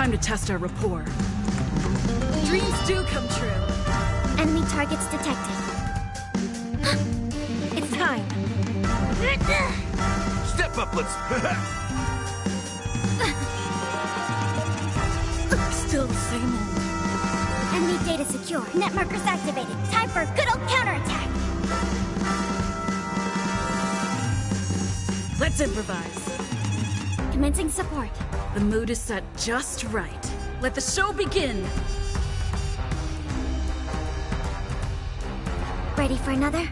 Time to test our rapport. Dreams do come true. Enemy targets detected. It's time. Step up, let's... Still the same old. Enemy data secure. Net markers activated. Time for a good old counterattack. Let's improvise. Commencing support. The mood is set just right. Let the show begin. Ready for another?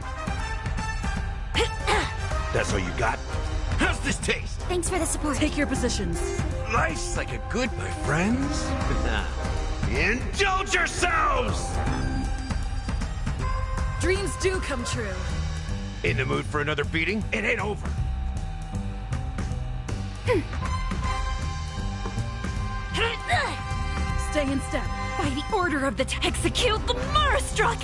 That's all you got? How's this taste? Thanks for the support. Take your positions. Nice like a good, my friends. Indulge yourselves! Dreams do come true. In the mood for another beating? It ain't over. Stay in step. By the order of the execute the Marastruck!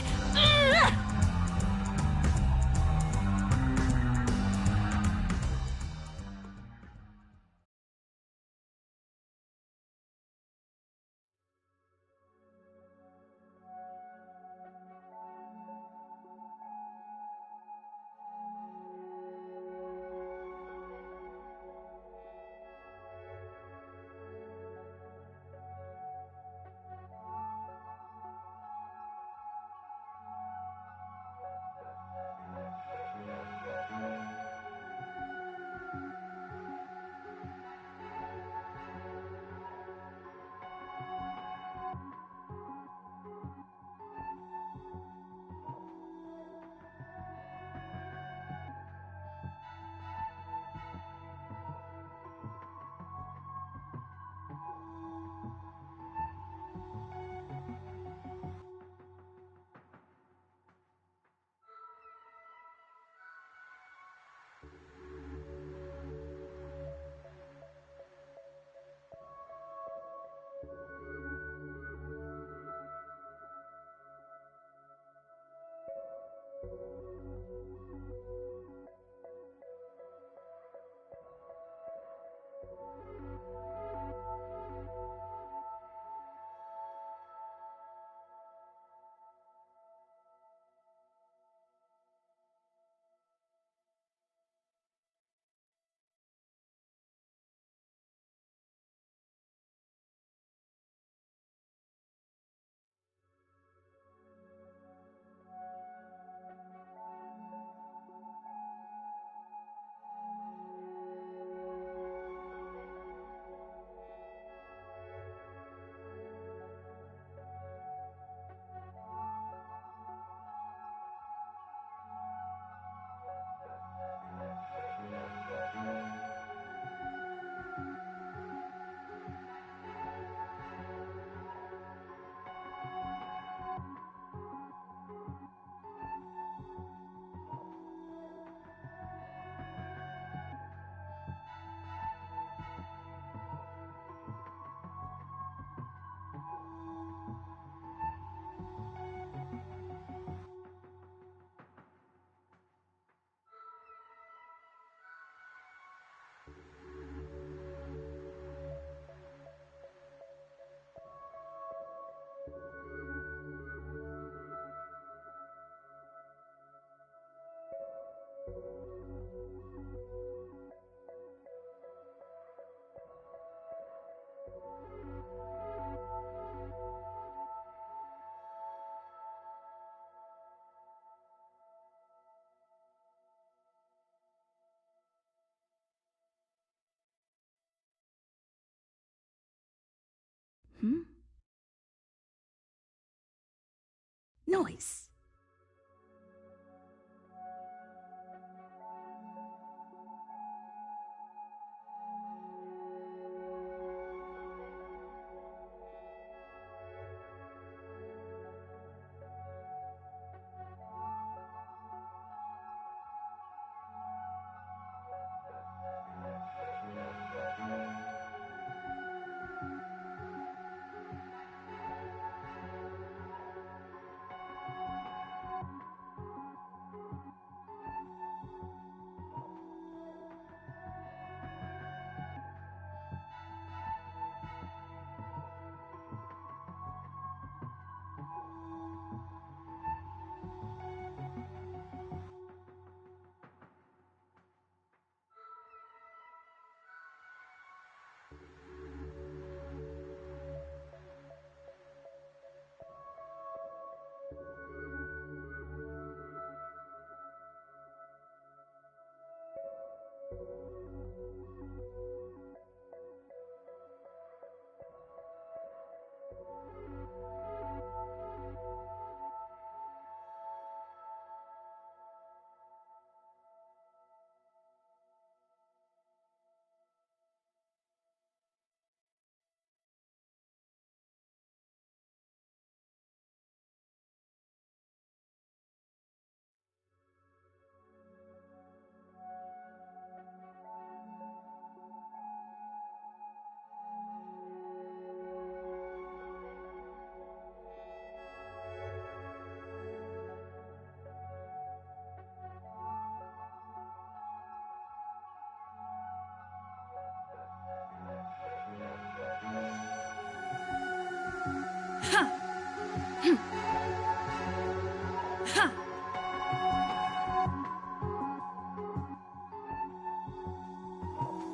Noise.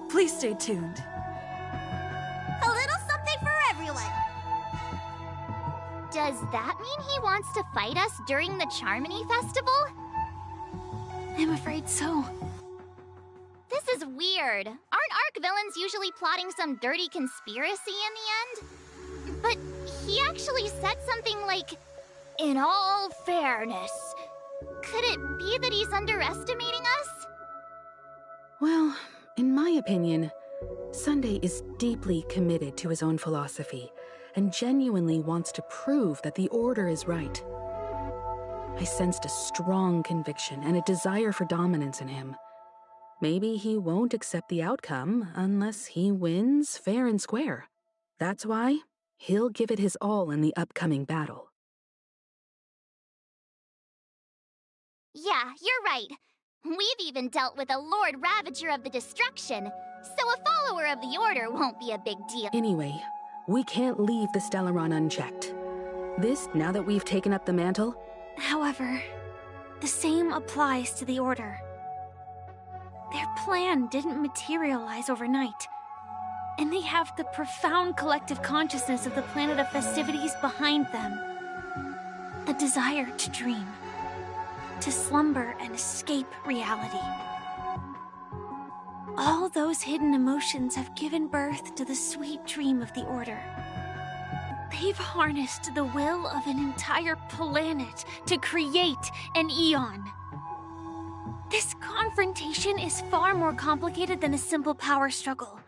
Please stay tuned. A little something for everyone. Does that mean he wants to fight us during the Charmony Festival? I'm afraid so. This is weird. Aren't Arc villains usually plotting some dirty conspiracy in the end? But he actually said something like, "In all fairness." Could it be that he's underestimating us? Well, in my opinion, Sunday is deeply committed to his own philosophy and genuinely wants to prove that the Order is right. I sensed a strong conviction and a desire for dominance in him. Maybe he won't accept the outcome unless he wins fair and square. That's why he'll give it his all in the upcoming battle. Yeah, you're right. We've even dealt with a Lord Ravager of the Destruction, so a follower of the Order won't be a big deal. Anyway, we can't leave the Stellaron unchecked. This, now that we've taken up the mantle... However, the same applies to the Order. Their plan didn't materialize overnight, and they have the profound collective consciousness of the planet of festivities behind them. A desire to dream, to slumber and escape reality. All those hidden emotions have given birth to the sweet dream of the Order. They've harnessed the will of an entire planet to create an Eon. This confrontation is far more complicated than a simple power struggle.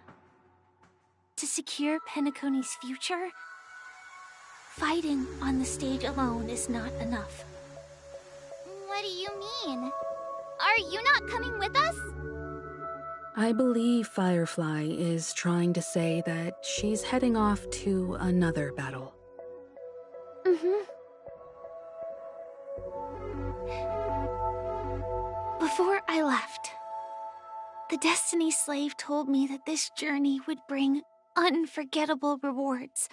To secure Penacony's future, fighting on the stage alone is not enough. What do you mean? Are you not coming with us? I believe Firefly is trying to say that she's heading off to another battle. Before I left, the Destiny Slave told me that this journey would bring unforgettable rewards.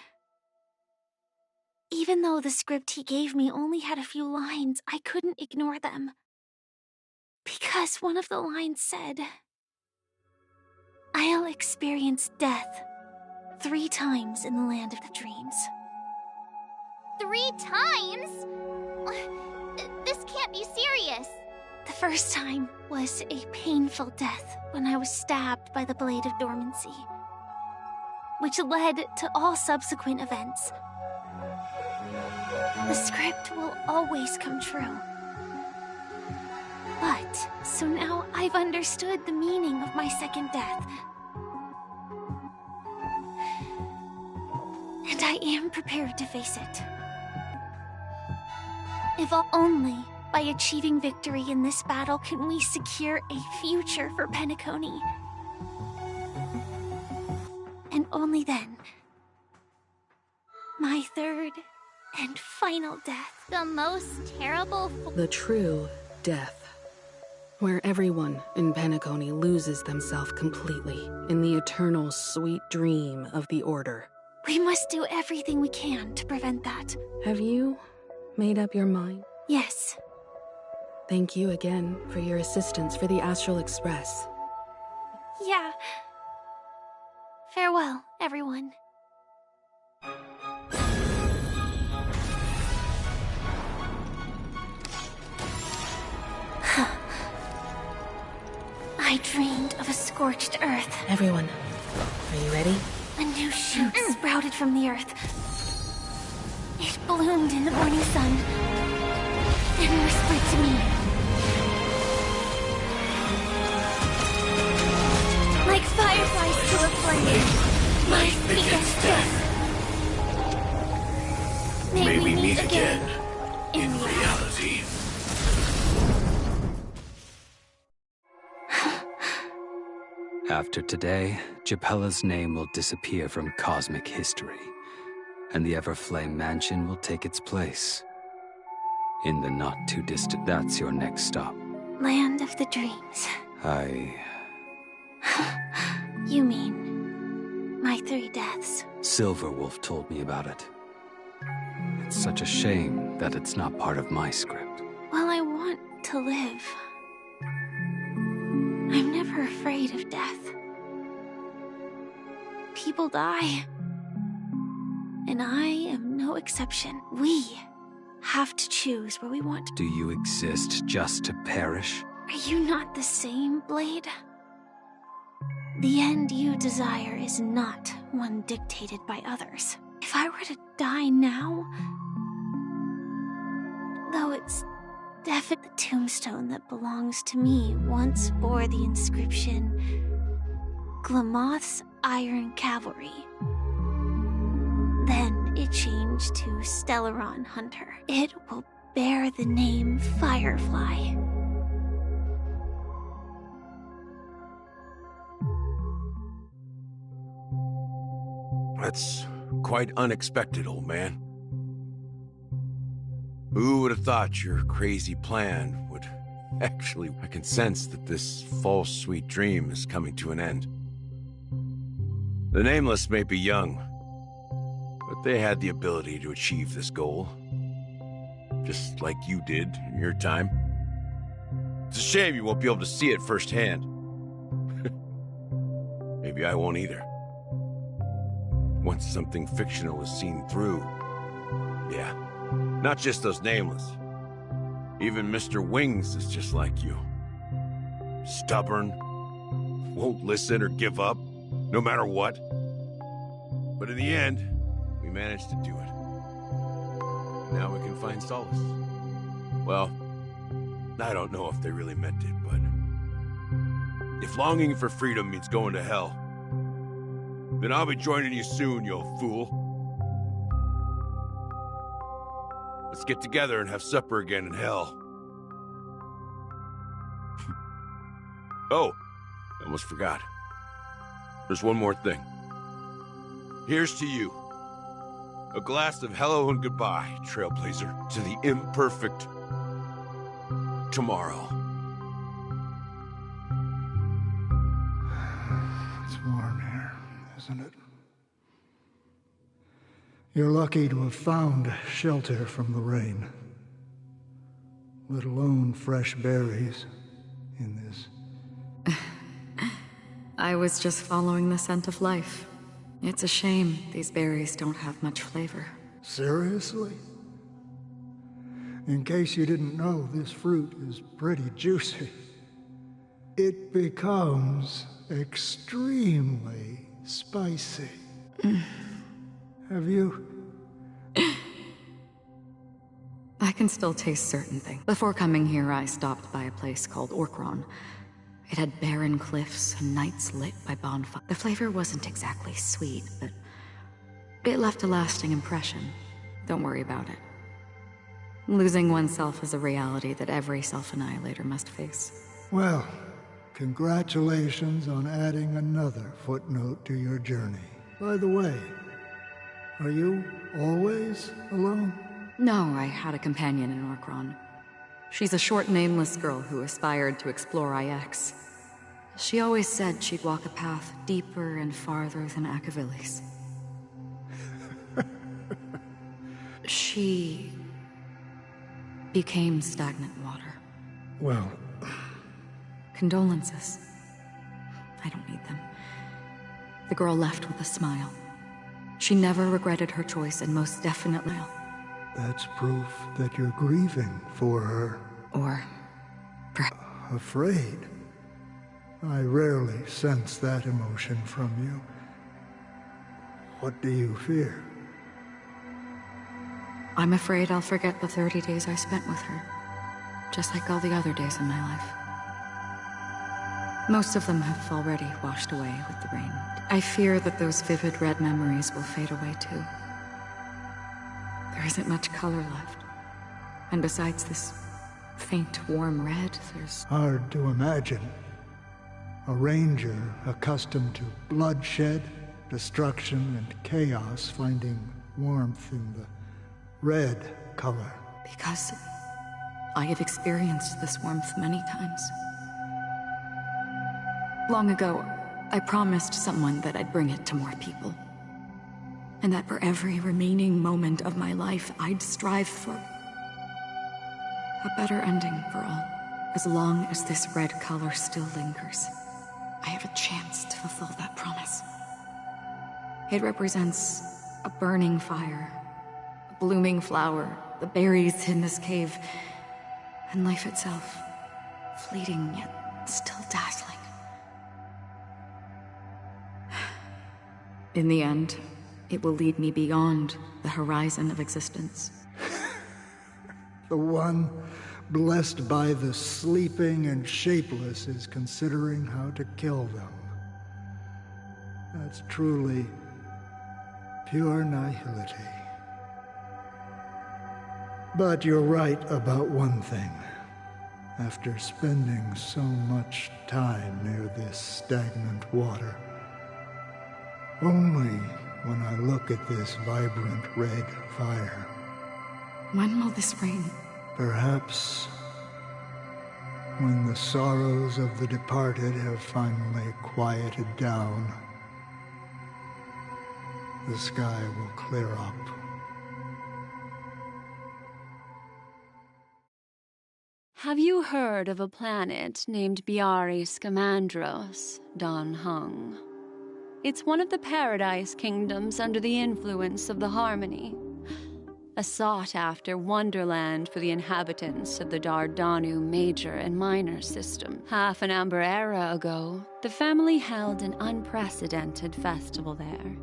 Even though the script he gave me only had a few lines, I couldn't ignore them. Because one of the lines said, "I'll experience death 3 times in the land of the dreams." 3 times? This can't be serious. The first time was a painful death when I was stabbed by the Blade of Dormancy, which led to all subsequent events. The script will always come true. But, so now I've understood the meaning of my second death. And I am prepared to face it. If only by achieving victory in this battle can we secure a future for Penacony. And only then, my third and final death. The most terrible... The true death, where everyone in Penacony loses themselves completely in the eternal sweet dream of the Order. We must do everything we can to prevent that. Have you made up your mind? Yes. Thank you again for your assistance for the Astral Express. Yeah. Farewell, everyone. I I dreamed of a scorched earth. Everyone, are you ready? A new shoot sprouted from the earth. It bloomed in the morning sun and whispered to me. Like fireflies to a flame, life begets death. May we meet again in reality. After today, Japella's name will disappear from cosmic history, and the Everflame Mansion will take its place. In the not-too-distant... That's your next stop. Land of the dreams. You mean my 3 deaths? Silverwolf told me about it. It's such a shame that it's not part of my script. Well, I want to live. I'm never afraid of death. People die. And I am no exception. We have to choose where we want to... Do you exist just to perish? Are you not the same, Blade? The end you desire is not one dictated by others. If I were to die now... Though it's definitely the tombstone that belongs to me once bore the inscription... Glamoth's Iron Cavalry. Then it changed to Stellaron Hunter. It will bear the name Firefly. That's quite unexpected, old man. Who would have thought your crazy plan would actually... I can sense that this false sweet dream is coming to an end. The Nameless may be young, but they had the ability to achieve this goal. Just like you did in your time. It's a shame you won't be able to see it firsthand. Maybe I won't either. Once something fictional is seen through, yeah, not just those Nameless. Even Mr. Wings is just like you. Stubborn, won't listen or give up, no matter what. But in the end, we managed to do it. Now we can find solace. Well, I don't know if they really meant it, but... if longing for freedom means going to hell, then I'll be joining you soon, you old fool. Let's get together and have supper again in hell. Oh, I almost forgot. There's one more thing. Here's to you. A glass of hello and goodbye, Trailblazer, to the imperfect tomorrow. It's warm here, isn't it? You're lucky to have found shelter from the rain, let alone fresh berries in this. I was just following the scent of life. It's a shame these berries don't have much flavor. Seriously? In case you didn't know, this fruit is pretty juicy. It becomes extremely spicy. Have you? I can still taste certain things. Before coming here, I stopped by a place called Orkron. It had barren cliffs and nights lit by bonfires. The flavor wasn't exactly sweet, but it left a lasting impression. Don't worry about it. Losing oneself is a reality that every self-annihilator must face. Well, congratulations on adding another footnote to your journey. By the way, are you always alone? No, I had a companion in Orkron. She's a short, nameless girl who aspired to explore IX. She always said she'd walk a path deeper and farther than Akavilis. She became stagnant water. Well... Condolences. I don't need them. The girl left with a smile. She never regretted her choice and most definitely... That's proof that you're grieving for her. Or... Afraid? I rarely sense that emotion from you. What do you fear? I'm afraid I'll forget the 30 days I spent with her, just like all the other days in my life. Most of them have already washed away with the rain. I fear that those vivid red memories will fade away too. There isn't much color left. And besides this faint, warm red, there's... Hard to imagine. A ranger accustomed to bloodshed, destruction, and chaos finding warmth in the red color. Because I have experienced this warmth many times. Long ago, I promised someone that I'd bring it to more people. And that for every remaining moment of my life, I'd strive for a better ending for all. As long as this red color still lingers, I have a chance to fulfill that promise. It represents a burning fire, a blooming flower, the berries in this cave, and life itself, fleeting yet still dazzling. In the end, it will lead me beyond the horizon of existence. The one blessed by the sleeping and shapeless is considering how to kill them. That's truly pure nihility. But you're right about one thing. After spending so much time near this stagnant water, only when I look at this vibrant red fire. When will this rain? Perhaps when the sorrows of the departed have finally quieted down, the sky will clear up. Have you heard of a planet named Biari Scamandros, Don Hung? It's one of the Paradise Kingdoms under the influence of the Harmony. A sought-after wonderland for the inhabitants of the Dardanu Major and Minor system. Half an Amber era ago, the family held an unprecedented festival there.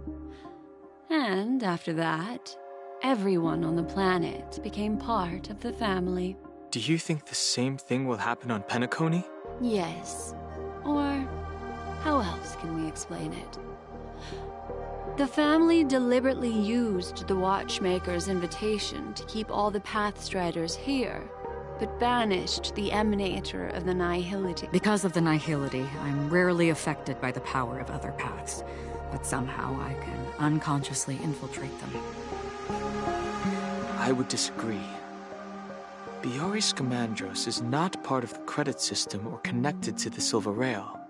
And after that, everyone on the planet became part of the family. Do you think the same thing will happen on Penacony? Yes. Or how else can we explain it? The family deliberately used the Watchmaker's invitation to keep all the Pathstriders here, but banished the Emanator of the Nihility. Because of the Nihility, I'm rarely affected by the power of other paths, but somehow I can unconsciously infiltrate them. I would disagree. Biari Scamandros is not part of the credit system or connected to the Silver Rail.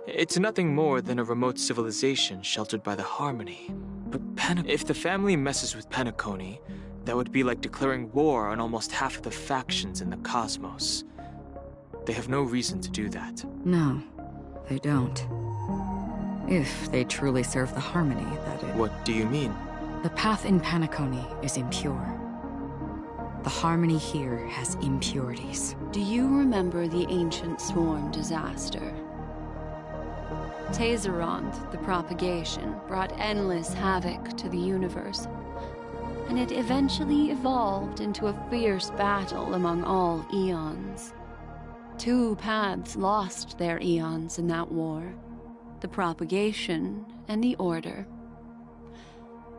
It's nothing more than a remote civilization sheltered by the Harmony. But if the family messes with Penacony, that would be like declaring war on almost half of the factions in the cosmos. They have no reason to do that. No, they don't. If they truly serve the Harmony, that is. What do you mean? The path in Penacony is impure. The Harmony here has impurities. Do you remember the Ancient Swarm disaster? Tazeront, the propagation, brought endless havoc to the universe, and it eventually evolved into a fierce battle among all eons. 2 paths lost their eons in that war, the propagation and the Order.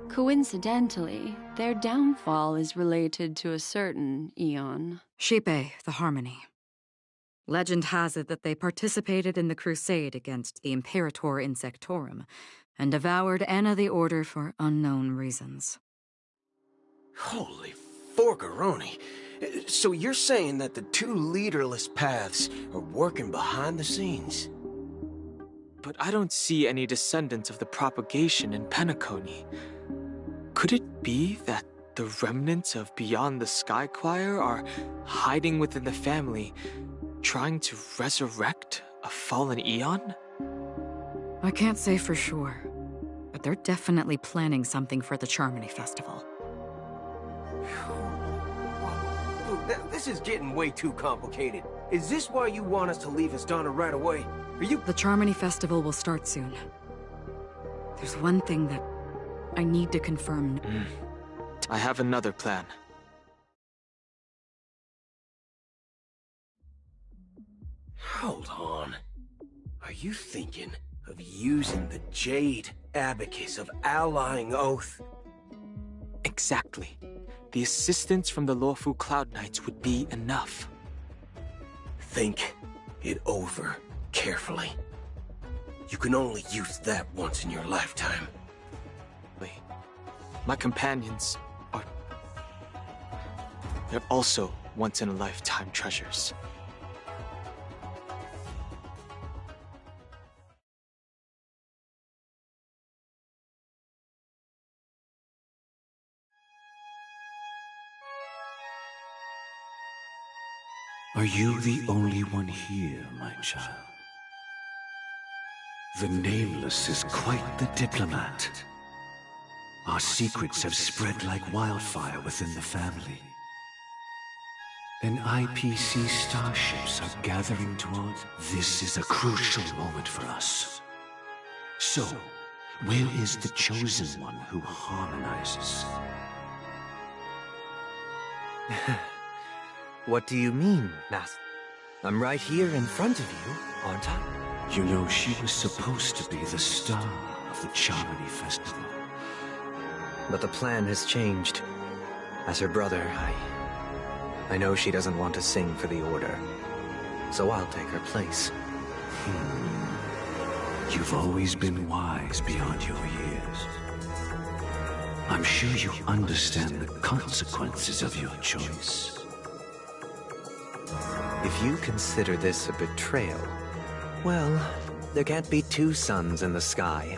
Coincidentally, their downfall is related to a certain eon. Shipe, the Harmony. Legend has it that they participated in the crusade against the Imperator Insectorum and devoured Anna the Order for unknown reasons. Holy forgaroni. So you're saying that the 2 leaderless paths are working behind the scenes? But I don't see any descendants of the propagation in Penacony. Could it be that the remnants of Beyond the Sky Choir are hiding within the family, trying to resurrect a fallen eon? I can't say for sure, but they're definitely planning something for the Charmony Festival. This is getting way too complicated. Is this why you want us to leave Asdana right away? Are you— The Charmony Festival will start soon. There's one thing that I need to confirm. I have another plan. Hold on. Are you thinking of using the Jade Abacus of Allying Oath? Exactly. The assistance from the Lawful Cloud Knights would be enough. Think it over carefully. You can only use that once in your lifetime. My companions are... they're also once-in-a-lifetime treasures. Are you the only one here, my child? The Nameless is quite the diplomat. Our secrets have spread like wildfire within the family. And IPC starships are gathering toward. This is a crucial moment for us. So, where is the chosen one who harmonizes? What do you mean, Master? I'm right here in front of you, aren't I? You know, she was supposed to be the star of the Charmony Festival. But the plan has changed. As her brother, I know she doesn't want to sing for the Order. So I'll take her place. You've always been wise beyond your years. I'm sure you understand the consequences of your choice. If you consider this a betrayal, well, there can't be two suns in the sky.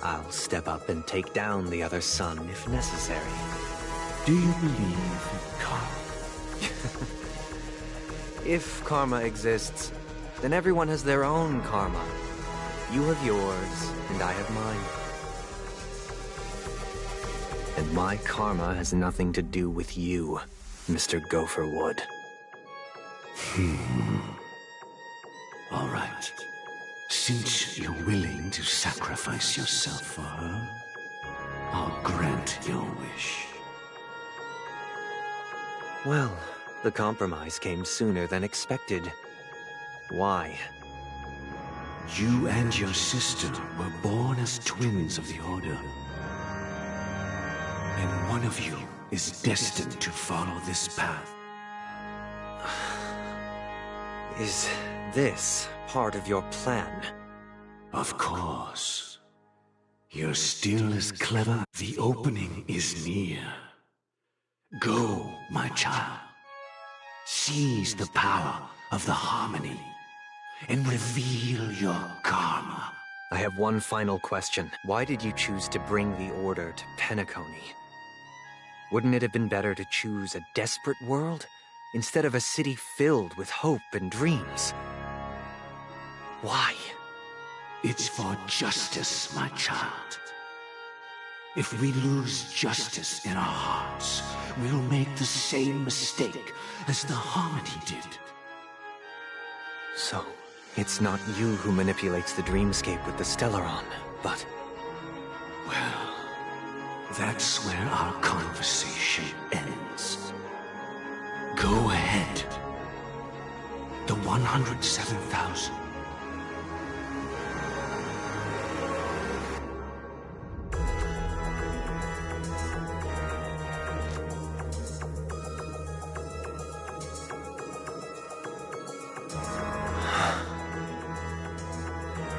I'll step up and take down the other sun if necessary. Do you believe in karma? If karma exists, then everyone has their own karma. You have yours, and I have mine. And my karma has nothing to do with you, Mr. Gopherwood. All right. Since you're willing to sacrifice yourself for her, I'll grant your wish. Well, the compromise came sooner than expected. Why? You and your sister were born as twins of the Order. And one of you is destined to follow this path. Is this part of your plan? Of course. You're still as clever. The opening is near. Go, my child. Seize the power of the harmony and reveal your karma. I have one final question. Why did you choose to bring the Order to Penacony? Wouldn't it have been better to choose a desperate world instead of a city filled with hope and dreams? Why? It's for justice, my child. If we lose justice in our hearts, we'll make the same mistake as the Harmony did. So, it's not you who manipulates the dreamscape with the Stellaron, but... Well, that's where our conversation ends. Go ahead. The 107,000.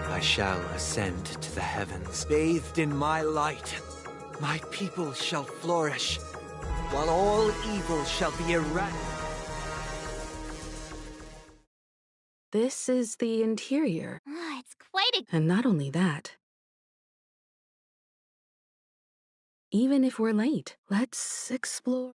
I shall ascend to the heavens. Bathed in my light, my people shall flourish, while all evil shall be eradicated. This is the interior. It's quite a... And not only that. Even if we're late, let's explore.